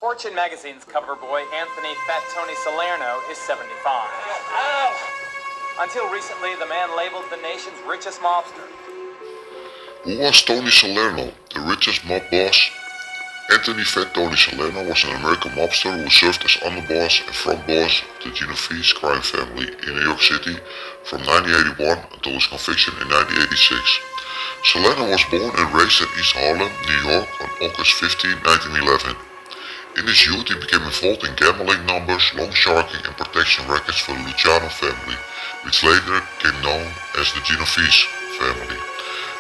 Fortune magazine's cover boy, Anthony Fat Tony Salerno, is 75. Until recently, the man labeled the nation's richest mobster. Who was Tony Salerno, the richest mob boss? Anthony Fat Tony Salerno was an American mobster who served as underboss and front boss of the Genovese crime family in New York City from 1981 until his conviction in 1986. Salerno was born and raised in East Harlem, New York on August 15, 1911. In his youth he became involved in gambling numbers, loan sharking and protection rackets for the Luciano family, which later became known as the Genovese family.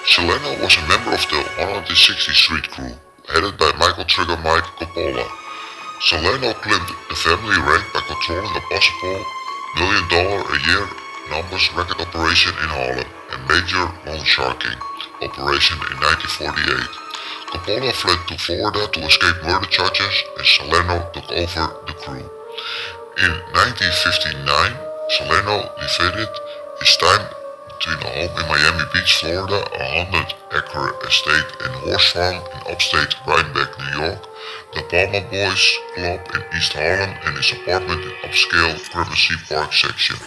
Salerno was a member of the 160th Street crew, headed by Michael Trigger Mike Coppola. Salerno climbed the family rank by controlling a possible $1 million a year numbers racket operation in Harlem and major loan sharking operation in 1948. Coppola fled to Florida to escape murder charges and Salerno took over the crew. In 1959, Salerno divided his time between a home in Miami Beach, Florida, a 100-acre estate and horse farm in upstate Rhinebeck, New York, the Palma Boys Club in East Harlem, and his apartment in upscale Gramercy Park section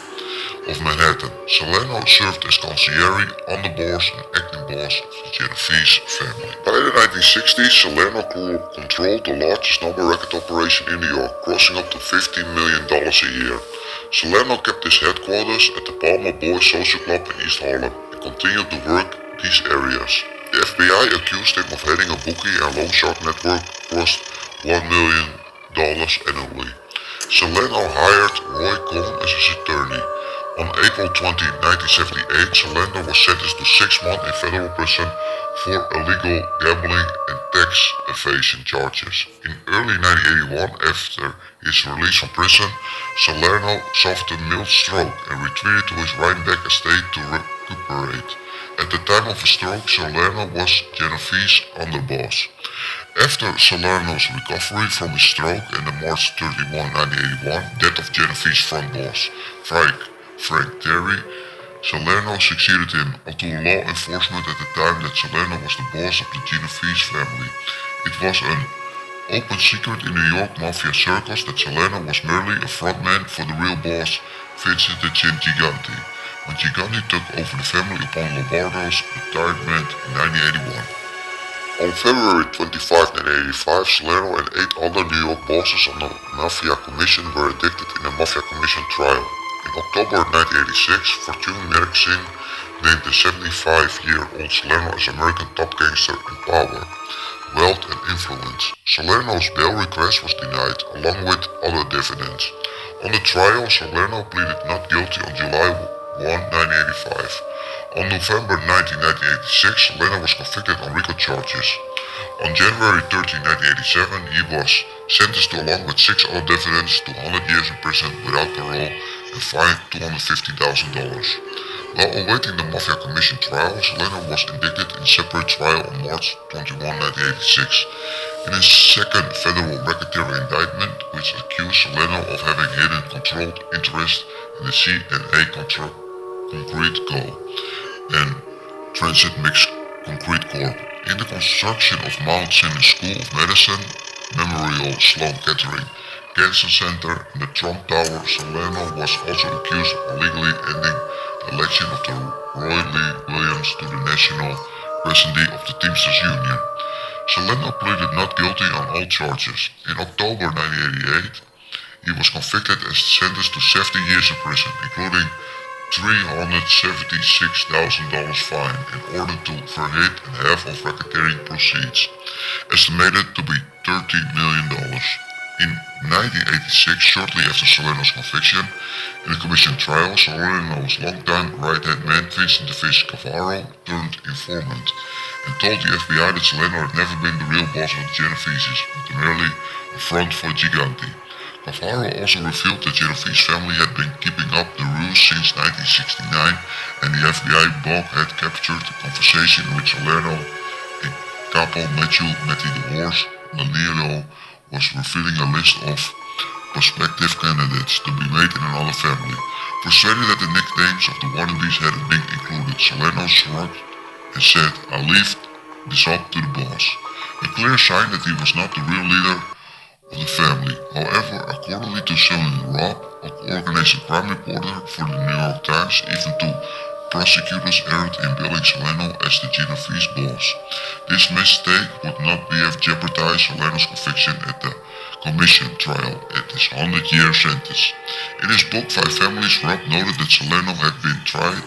of Manhattan. Salerno served as consigliere, underboss and acting boss of the Genovese family. By the 1960s, Salerno controlled the largest number racket operation in New York, crossing up to $15 million a year. Salerno kept his headquarters at the Palma Boys Social Club in East Harlem and continued to work these areas. The FBI accused him of heading a bookie and loan shark network worth $1 million annually. Salerno hired Roy Cohn as his attorney. On April 20, 1978, Salerno was sentenced to 6 months in federal prison for illegal gambling and tax evasion charges. In early 1981, after his release from prison, Salerno suffered a mild stroke and retreated to his Rhinebeck estate to recuperate. At the time of his stroke, Salerno was Genovese underboss. After Salerno's recovery from his stroke and the March 31, 1981 death of Genovese front boss Frank Terry, Salerno succeeded him, although law enforcement at the time that Salerno was the boss of the Genovese family. It was an open secret in New York mafia circles that Salerno was merely a frontman for the real boss, Vincent the Chin Gigante, when Gigante took over the family upon Lombardo's retirement in 1981. On February 25, 1985, Salerno and 8 other New York bosses on the Mafia Commission were indicted in a Mafia Commission trial. In October 1986, Fortune magazine named the 75-year-old Salerno as American top gangster in power, wealth and influence. Salerno's bail request was denied, along with other defendants. On the trial, Salerno pleaded not guilty on July 1, 1985. On November 19, 1986, Salerno was convicted on RICO charges. On January 13, 1987, he was sentenced to, along with 6 other defendants, to 100 years in prison without parole and fined $250,000. While awaiting the Mafia Commission trial, Salerno was indicted in a separate trial on March 21, 1986. In his second federal racketeering indictment, which accused Salerno of having hidden controlled interest in the C&A Concrete Co. and Transit Mixed Concrete Corp. In the construction of Mount Sinai School of Medicine, Memorial Sloan Kettering Cancer Center, and the Trump Tower, Salerno was also accused of illegally ending the election of the Roy Lee Williams to the national presidency of the Teamsters Union. Salerno pleaded not guilty on all charges. In October 1988, he was convicted and sentenced to 70 years in prison, including $376,000 fine in order to forfeit and half of racketeering proceeds, estimated to be $30 million. In 1986, shortly after Salerno's conviction, in a commission trial, Salerno's longtime right-hand man Vincent the Fish Cavaro turned informant and told the FBI that Salerno had never been the real boss of the Genoveses, but merely a front for Gigante. Cavaro also revealed that Genovese family had been keeping up the ruse since 1969, and the FBI bulk had captured a conversation in which Salerno and Capo Matthew Matty the Horse Nino was revealing a list of prospective candidates to be made in another family. Frustrated that the nicknames of the wannabes hadn't been included, Salerno shrugged and said, "I leave this up to the boss." A clear sign that he was not the real leader of the However, according to Salerno Rob, a organized crime reporter for the New York Times, even two prosecutors erred in billing Salerno as the Genovese boss. This mistake would not have jeopardized Salerno's conviction at the commission trial at his 100-year sentence. In his book, Five Families, Rob noted that Salerno had been tried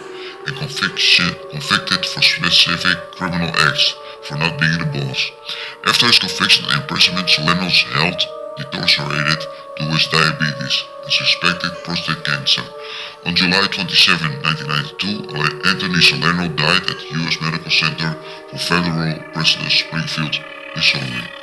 and convicted for specific criminal acts for not being the boss. After his conviction and imprisonment, Salerno's health deteriorated due to his diabetes and suspected prostate cancer. On July 27, 1992, Anthony Salerno died at the U.S. Medical Center for Federal Prisoners, Springfield, Missouri.